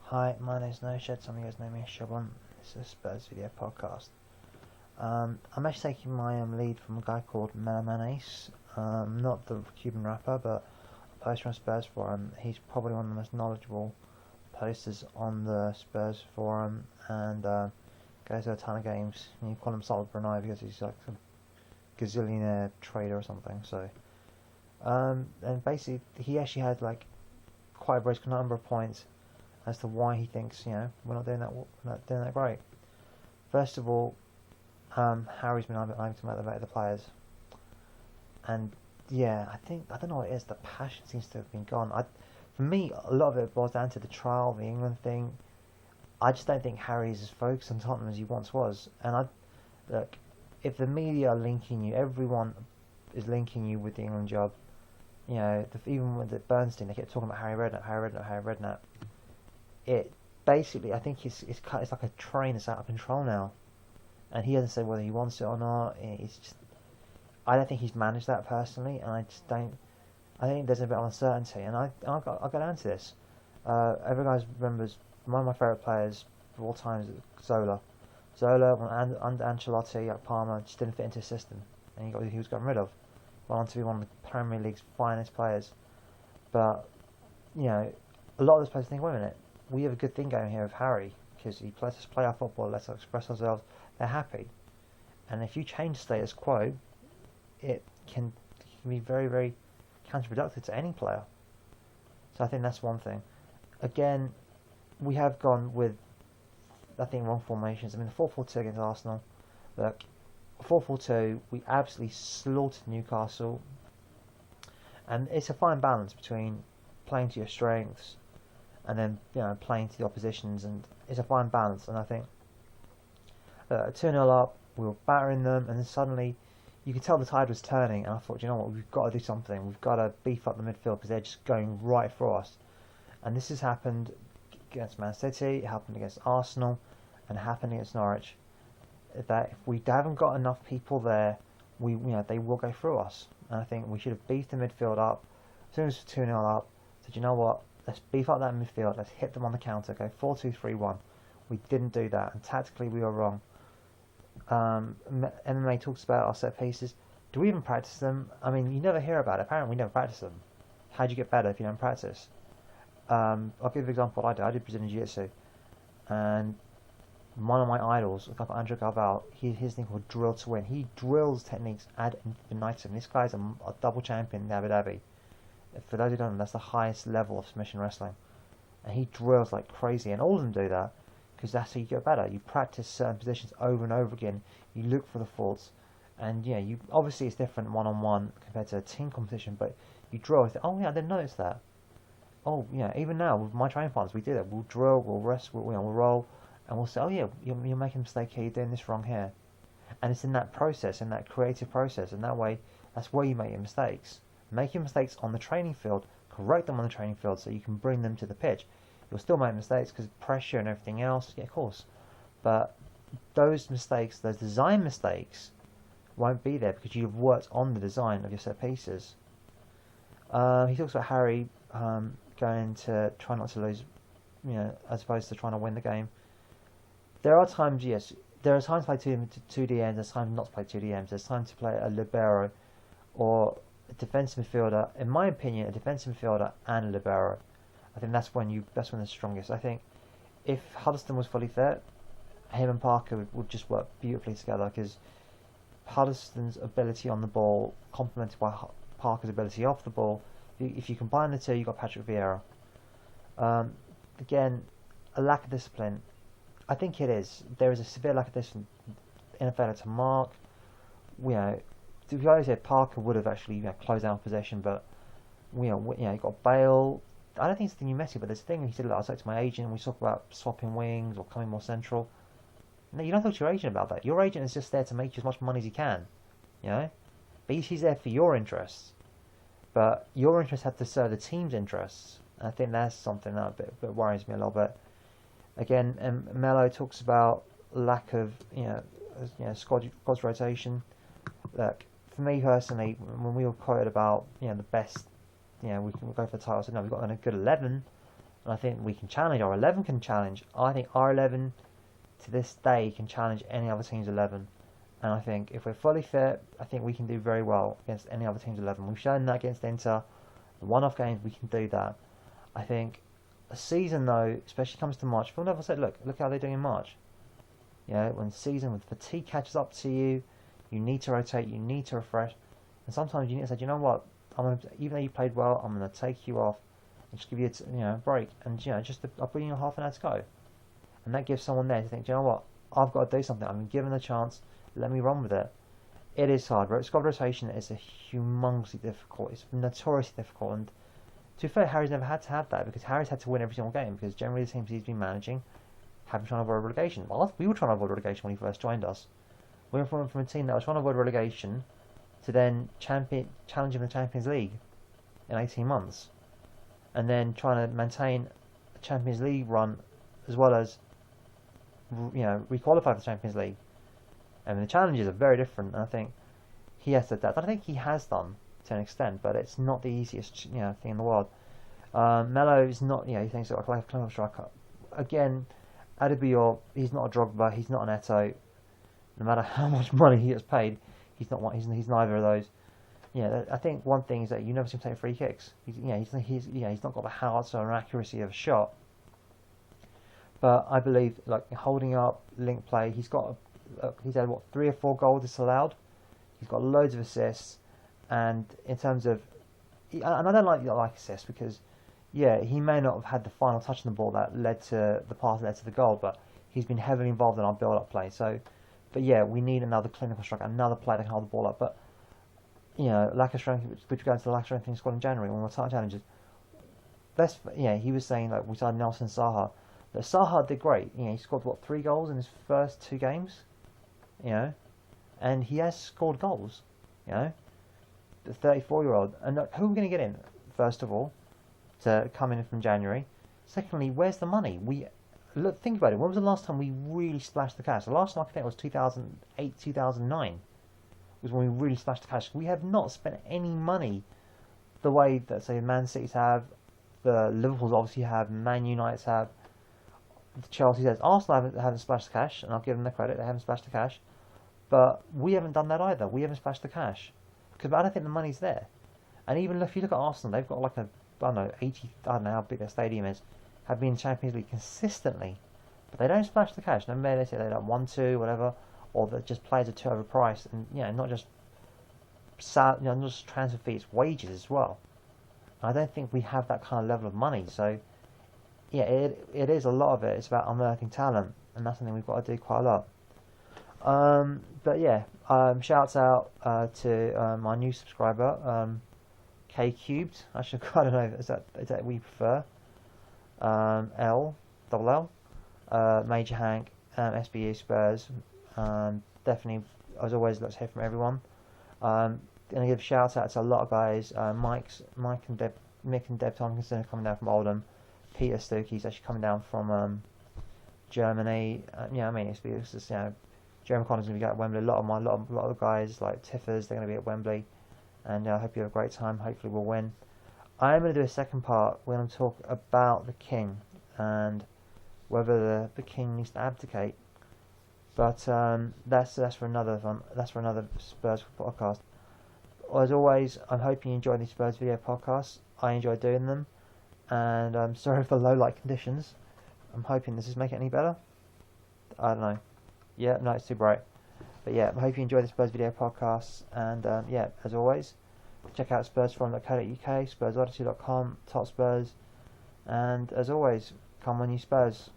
Hi, my name's No Shed. Some of you guys know me as Shabon. This is a Spurs video podcast. I'm actually taking my lead from a guy called Melaman Ace. Not the Cuban rapper, but a poster on Spurs Forum. He's probably one of the most knowledgeable posters on the Spurs Forum and goes to a ton of games. You call him Solid Brunei because he's like a gazillionaire trader or something. So, and basically, he actually had like quite a brisk number of points as to why he thinks, we're not doing that great. First of all, Harry's been able to motivate the players, and I don't know what it is. The passion seems to have been gone. For me, a lot of it boils down to the trial, the England thing. I just don't think Harry's as focused on Tottenham as he once was. And look, if the media are linking you, everyone is linking you with the England job. Even with the Bernstein, they kept talking about Harry Redknapp. It basically, I think it's like a train that's out of control now, and he hasn't said whether he wants it or not. I don't think he's managed that personally, and I just don't. I think there's a bit of uncertainty, and I'll go down to this. Everyone guys remembers one of my favourite players of all time is Zola. Zola under Ancelotti at Parma just didn't fit into his system, and he was gotten rid of. Went on to be one of the Premier League's finest players, but a lot of those players think, wait a minute, we have a good thing going here with Harry because he lets us play our football, lets us express ourselves. They're happy, and if you change status quo, it can be very, very counterproductive to any player. So I think that's one thing. Again, we have gone with, I think, wrong formations. I mean, the 4-4-2 against Arsenal. Look, 4-4-2, we absolutely slaughtered Newcastle, and it's a fine balance between playing to your strengths and then playing to the oppositions, and it's a fine balance. And I think 2-0 up, we were battering them, and then suddenly you could tell the tide was turning, and I thought, you know what, we've got to do something. We've got to beef up the midfield because they're just going right for us. And this has happened against Man City, it happened against Arsenal, and it happened against Norwich. That if we haven't got enough people there, they will go through us. And I think we should have beefed the midfield up as soon as 2-0 up. Said, you know what, let's beef up that midfield, let's hit them on the counter, go 4-2-3-1. We didn't do that, and tactically we were wrong. MMA talks about our set pieces. Do we even practice them? I mean, you never hear about it. Apparently we never practice them. How do you get better if you don't practice? I'll give you an example of what I did. I did Brazilian Jiu-Jitsu, and one of my idols, a guy called Andrew Galval, his thing called drill to win. He drills techniques ad infinitum. This guy's a double champion in Abu Dhabi. For those who don't know, that's the highest level of submission wrestling. And he drills like crazy, and all of them do that because that's how you get better. You practice certain positions over and over again. You look for the faults, and you obviously it's different one-on-one compared to a team competition, but you drill. You think, oh yeah, I didn't notice that. Oh yeah, even now with my training partners, we do that. We'll drill, we'll rest, we'll roll, and we'll say, oh yeah, you're making a mistake here, you're doing this wrong here. And it's in that process, in that creative process, and that way, that's where you make your mistakes. Make your mistakes on the training field, correct them on the training field so you can bring them to the pitch. You'll still make mistakes because pressure and everything else, yeah, of course. But those mistakes, those design mistakes, won't be there because you've worked on the design of your set pieces. He talks about Harry going to try not to lose, as opposed to trying to win the game. There are times, yes, there are times to play two DMs, there's times not to play two DMs, there's time to play a libero or a defensive midfielder. In my opinion, a defensive midfielder and a libero. I think that's when they're strongest. I think if Huddleston was fully fit, him and Parker would just work beautifully together because Huddleston's ability on the ball complemented by Parker's ability off the ball. If you combine the two, you've got Patrick Vieira. Again, a lack of discipline. I think it is. There is a severe lack of discipline in a failure to mark. To be honest, Parker would have actually closed down possession, but you got Bale. I don't think it's the new Messi, but there's a thing he said. I was like to my agent, and we talk about swapping wings or coming more central. No, you don't talk to your agent about that. Your agent is just there to make you as much money as he can, But he's there for your interests. But your interests have to serve the team's interests. I think that's something that a bit worries me a little bit. Again, Melo talks about lack of squad rotation. Look, for me personally, when we were quoted about the best, we can go for the title. So no, we've got a good 11. And I think we can challenge. Our 11 can challenge. I think our 11 to this day can challenge any other team's 11. And I think if we're fully fit, I think we can do very well against any other team's 11. We've shown that against Inter. The one-off games, we can do that. I think a season, though, especially comes to March, Phil Neville said, look how they're doing in March. You know, when fatigue catches up to you, you need to rotate, you need to refresh. And sometimes you need to say, you know what, even though you played well, I'm going to take you off and just give you a break. And, I'll put you in half an hour to go. And that gives someone there to think, you know what, I've got to do something. I'm given the chance. Let me run with it. It is hard. Squad rotation is a humongously difficult. It's notoriously difficult. And to be fair, Harry's never had to have that because Harry's had to win every single game because generally the teams he's been managing have been trying to avoid relegation. Well, we were trying to avoid relegation when he first joined us. We went from a team that was trying to avoid relegation to then challenging the Champions League in 18 months. And then trying to maintain a Champions League run as well as re-qualify for the Champions League. I mean, the challenges are very different, and I think he has to adapt. I think he has done to an extent, but it's not the easiest thing in the world. Melo is not, he thinks like a clinical striker. Again, Adebayor, he's not a Drogba, he's not an Eto'o. No matter how much money he gets paid, he's not one. He's neither of those. I think one thing is that you never see him take free kicks. He's not got the heart or accuracy of a shot. But I believe like holding up, link play, he's had 3 or 4 goals disallowed. He's got loads of assists, and in terms of, and I don't like assists because, he may not have had the final touch on the ball that led to the pass that led to the goal, but he's been heavily involved in our build-up play. So, but we need another clinical striker, another player that can hold the ball up. But lack of strength, which goes to the lack of strength in the squad in January when we're title challenges. He was saying that we started Nelson Saha. But Saha did great. He scored 3 goals in his first 2 games. And he has scored goals. The 34-year-old. And who are we going to get in? First of all, to come in from January. Secondly, where's the money? Think about it. When was the last time we really splashed the cash? The last time I think it was 2008, 2009. Was when we really splashed the cash. We have not spent any money the way that say Man City's have, the Liverpool's obviously have, Man United's have. Chelsea says Arsenal haven't splashed the cash, and I'll give them the credit, they haven't splashed the cash, but we haven't done that either. We haven't splashed the cash because I don't think the money's there. And even if you look at Arsenal, they've got like I don't know how big their stadium is, have been in Champions League consistently, but they don't splash the cash. No matter they say they don't want to, whatever, or that just players are too overpriced, and not just not just transfer fees, wages as well. And I don't think we have that kind of level of money, so. It is a lot of it. It's about unearthing talent, and that's something we've got to do quite a lot. Shouts out to my new subscriber, K Cubed. Actually, I don't know. Is that we prefer? L, Major Hank, SBU Spurs. Definitely, as always, let's hear from everyone. Gonna give shouts out to a lot of guys. Mick and Deb Tompkinson are coming down from Oldham. Peter Stokey's actually coming down from Germany. It's just Jeremy Connor's going to be at Wembley. A lot of the guys like Tiffers, they're going to be at Wembley, and I hope you have a great time. Hopefully we'll win. I'm going to do a second part. We're going to talk about the king and whether the king needs to abdicate. But that's for another one. That's for another Spurs podcast. As always, I'm hoping you enjoy these Spurs video podcasts. I enjoy doing them. And I'm sorry for low light conditions. I'm hoping this is making it any better. I don't know. No, it's too bright. But I hope you enjoy the Spurs video podcasts. And as always, check out spursforum.co.uk, spursodyssey.com, Top Spurs. And as always, come on you Spurs.